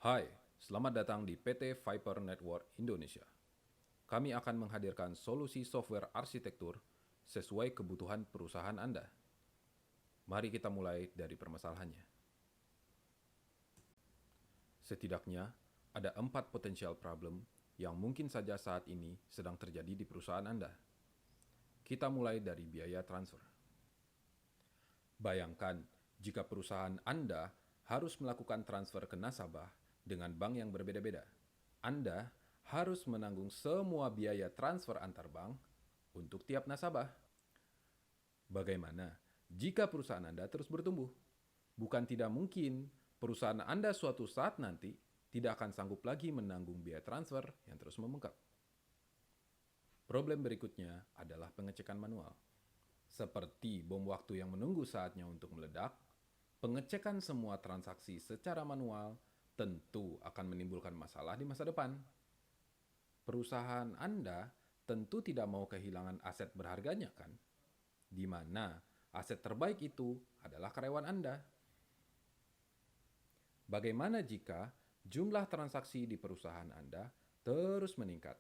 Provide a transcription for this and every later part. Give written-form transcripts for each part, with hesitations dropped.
Hai, selamat datang di PT Viper Network Indonesia. Kami akan menghadirkan solusi software arsitektur sesuai kebutuhan perusahaan Anda. Mari kita mulai dari permasalahannya. Setidaknya, ada 4 potensial problem yang mungkin saja saat ini sedang terjadi di perusahaan Anda. Kita mulai dari biaya transfer. Bayangkan jika perusahaan Anda harus melakukan transfer ke nasabah dengan bank yang berbeda-beda. Anda harus menanggung semua biaya transfer antar bank untuk tiap nasabah. Bagaimana jika perusahaan Anda terus bertumbuh? Bukan tidak mungkin perusahaan Anda suatu saat nanti tidak akan sanggup lagi menanggung biaya transfer yang terus membengkak. Problem berikutnya adalah pengecekan manual. Seperti bom waktu yang menunggu saatnya untuk meledak, pengecekan semua transaksi secara manual tentu akan menimbulkan masalah di masa depan. Perusahaan Anda tentu tidak mau kehilangan aset berharganya, kan? Di mana aset terbaik itu adalah karyawan Anda. Bagaimana jika jumlah transaksi di perusahaan Anda terus meningkat?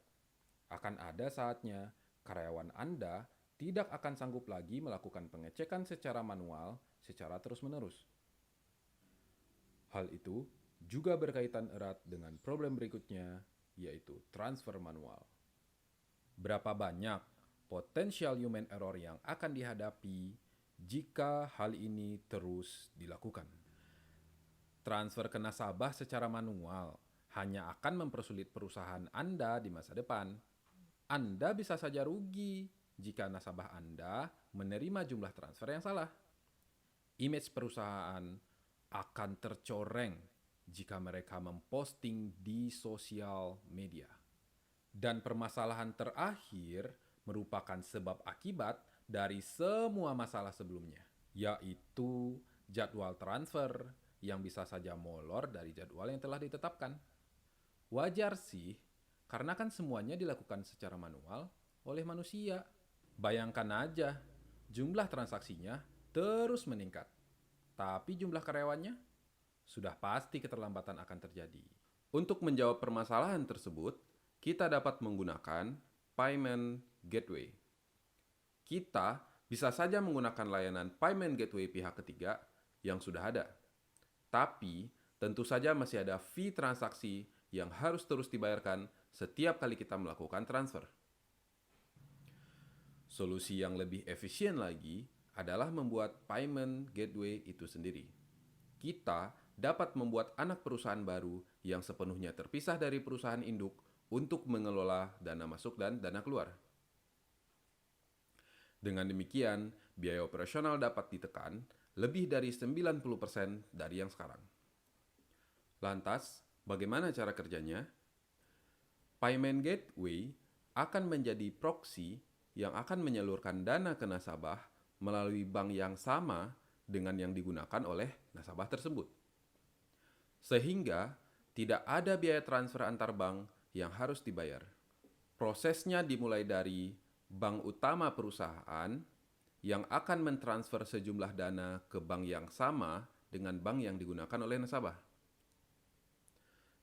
Akan ada saatnya karyawan Anda tidak akan sanggup lagi melakukan pengecekan secara manual secara terus-menerus. Hal itu juga berkaitan erat dengan problem berikutnya, yaitu transfer manual. Berapa banyak potensial human error yang akan dihadapi jika hal ini terus dilakukan? Transfer ke nasabah secara manual hanya akan mempersulit perusahaan Anda di masa depan. Anda bisa saja rugi jika nasabah Anda menerima jumlah transfer yang salah. Image perusahaan akan tercoreng jika mereka memposting di sosial media. Dan permasalahan terakhir merupakan sebab akibat dari semua masalah sebelumnya, yaitu jadwal transfer yang bisa saja molor dari jadwal yang telah ditetapkan. Wajar sih, karena kan semuanya dilakukan secara manual oleh manusia. Bayangkan aja, jumlah transaksinya terus meningkat, tapi jumlah karyawannya sudah pasti keterlambatan akan terjadi. Untuk menjawab permasalahan tersebut, kita dapat menggunakan Payment Gateway. Kita bisa saja menggunakan layanan Payment Gateway pihak ketiga yang sudah ada. Tapi, tentu saja masih ada fee transaksi yang harus terus dibayarkan setiap kali kita melakukan transfer. Solusi yang lebih efisien lagi adalah membuat Payment Gateway itu sendiri. Kita dapat membuat anak perusahaan baru yang sepenuhnya terpisah dari perusahaan induk untuk mengelola dana masuk dan dana keluar. Dengan demikian, biaya operasional dapat ditekan lebih dari 90% dari yang sekarang. Lantas, bagaimana cara kerjanya? Payment Gateway akan menjadi proxy yang akan menyalurkan dana ke nasabah melalui bank yang sama dengan yang digunakan oleh nasabah tersebut. Sehingga tidak ada biaya transfer antar bank yang harus dibayar. Prosesnya dimulai dari bank utama perusahaan yang akan mentransfer sejumlah dana ke bank yang sama dengan bank yang digunakan oleh nasabah.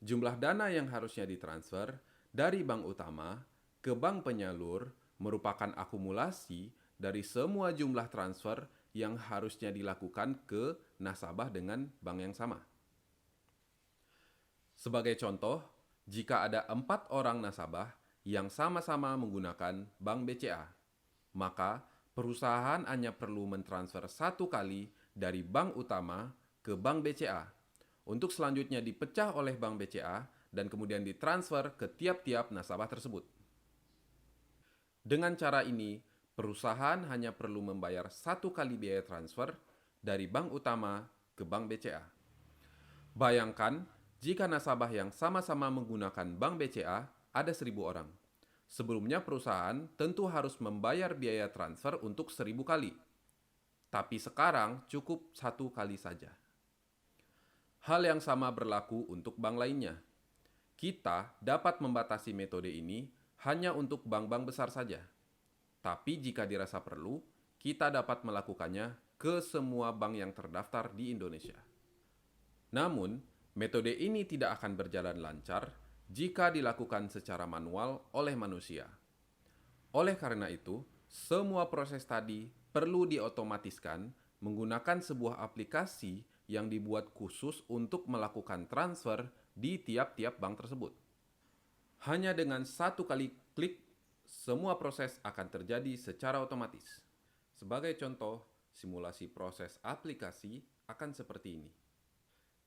Jumlah dana yang harusnya ditransfer dari bank utama ke bank penyalur merupakan akumulasi dari semua jumlah transfer yang harusnya dilakukan ke nasabah dengan bank yang sama. Sebagai contoh, jika ada 4 orang nasabah yang sama-sama menggunakan bank BCA, maka perusahaan hanya perlu mentransfer satu kali dari bank utama ke bank BCA untuk selanjutnya dipecah oleh bank BCA dan kemudian ditransfer ke tiap-tiap nasabah tersebut. Dengan cara ini, perusahaan hanya perlu membayar satu kali biaya transfer dari bank utama ke bank BCA. Bayangkan jika nasabah yang sama-sama menggunakan bank BCA ada 1.000 orang. Sebelumnya perusahaan tentu harus membayar biaya transfer untuk 1.000 kali. Tapi sekarang cukup satu kali saja. Hal yang sama berlaku untuk bank lainnya. Kita dapat membatasi metode ini hanya untuk bank-bank besar saja. Tapi jika dirasa perlu, kita dapat melakukannya ke semua bank yang terdaftar di Indonesia. Namun, Metode ini tidak akan berjalan lancar jika dilakukan secara manual oleh manusia. Oleh karena itu, semua proses tadi perlu diotomatiskan menggunakan sebuah aplikasi yang dibuat khusus untuk melakukan transfer di tiap-tiap bank tersebut. Hanya dengan satu kali klik, semua proses akan terjadi secara otomatis. Sebagai contoh, simulasi proses aplikasi akan seperti ini.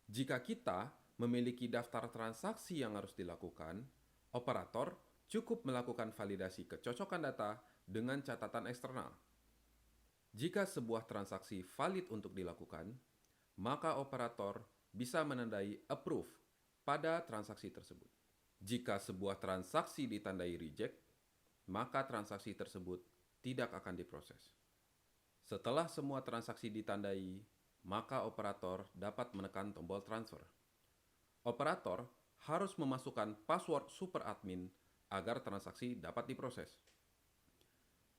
Jika kita memiliki daftar transaksi yang harus dilakukan, operator cukup melakukan validasi kecocokan data dengan catatan eksternal. Jika sebuah transaksi valid untuk dilakukan, maka operator bisa menandai approve pada transaksi tersebut. Jika sebuah transaksi ditandai reject, maka transaksi tersebut tidak akan diproses. Setelah semua transaksi ditandai, maka operator dapat menekan tombol transfer. Operator harus memasukkan password superadmin agar transaksi dapat diproses.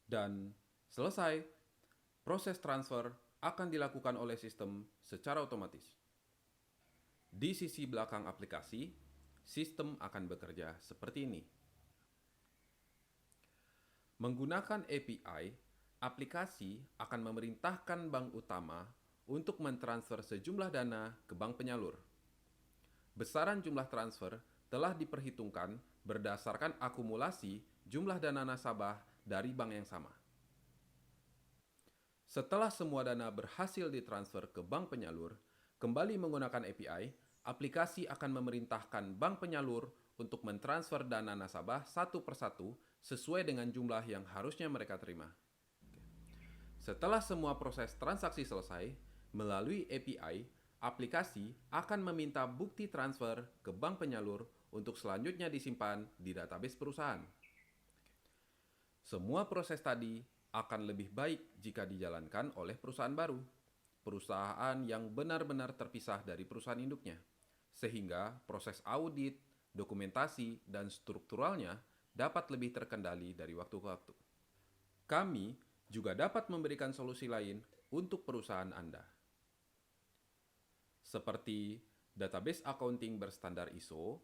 Dan selesai, proses transfer akan dilakukan oleh sistem secara otomatis. Di sisi belakang aplikasi, sistem akan bekerja seperti ini. Menggunakan API, aplikasi akan memerintahkan bank utama untuk mentransfer sejumlah dana ke bank penyalur. Besaran jumlah transfer telah diperhitungkan berdasarkan akumulasi jumlah dana nasabah dari bank yang sama. Setelah semua dana berhasil ditransfer ke bank penyalur, kembali menggunakan API, aplikasi akan memerintahkan bank penyalur untuk mentransfer dana nasabah satu persatu sesuai dengan jumlah yang harusnya mereka terima. Setelah semua proses transaksi selesai, melalui API, aplikasi akan meminta bukti transfer ke bank penyalur untuk selanjutnya disimpan di database perusahaan. Semua proses tadi akan lebih baik jika dijalankan oleh perusahaan baru, perusahaan yang benar-benar terpisah dari perusahaan induknya, sehingga proses audit, dokumentasi, dan strukturalnya dapat lebih terkendali dari waktu ke waktu. Kami juga dapat memberikan solusi lain untuk perusahaan Anda, seperti database accounting berstandar ISO,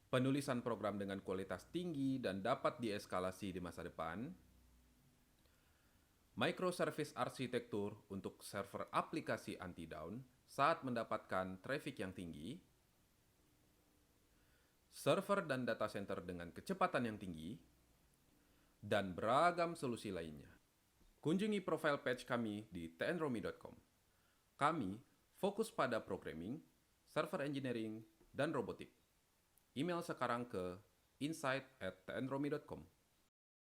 penulisan program dengan kualitas tinggi dan dapat dieskalasi di masa depan, microservice arsitektur untuk server aplikasi anti-down saat mendapatkan traffic yang tinggi, server dan data center dengan kecepatan yang tinggi, dan beragam solusi lainnya. Kunjungi profil page kami di tnromi.com. Kami fokus pada programming, server engineering, dan robotik. Email sekarang ke insight@tnromi.com.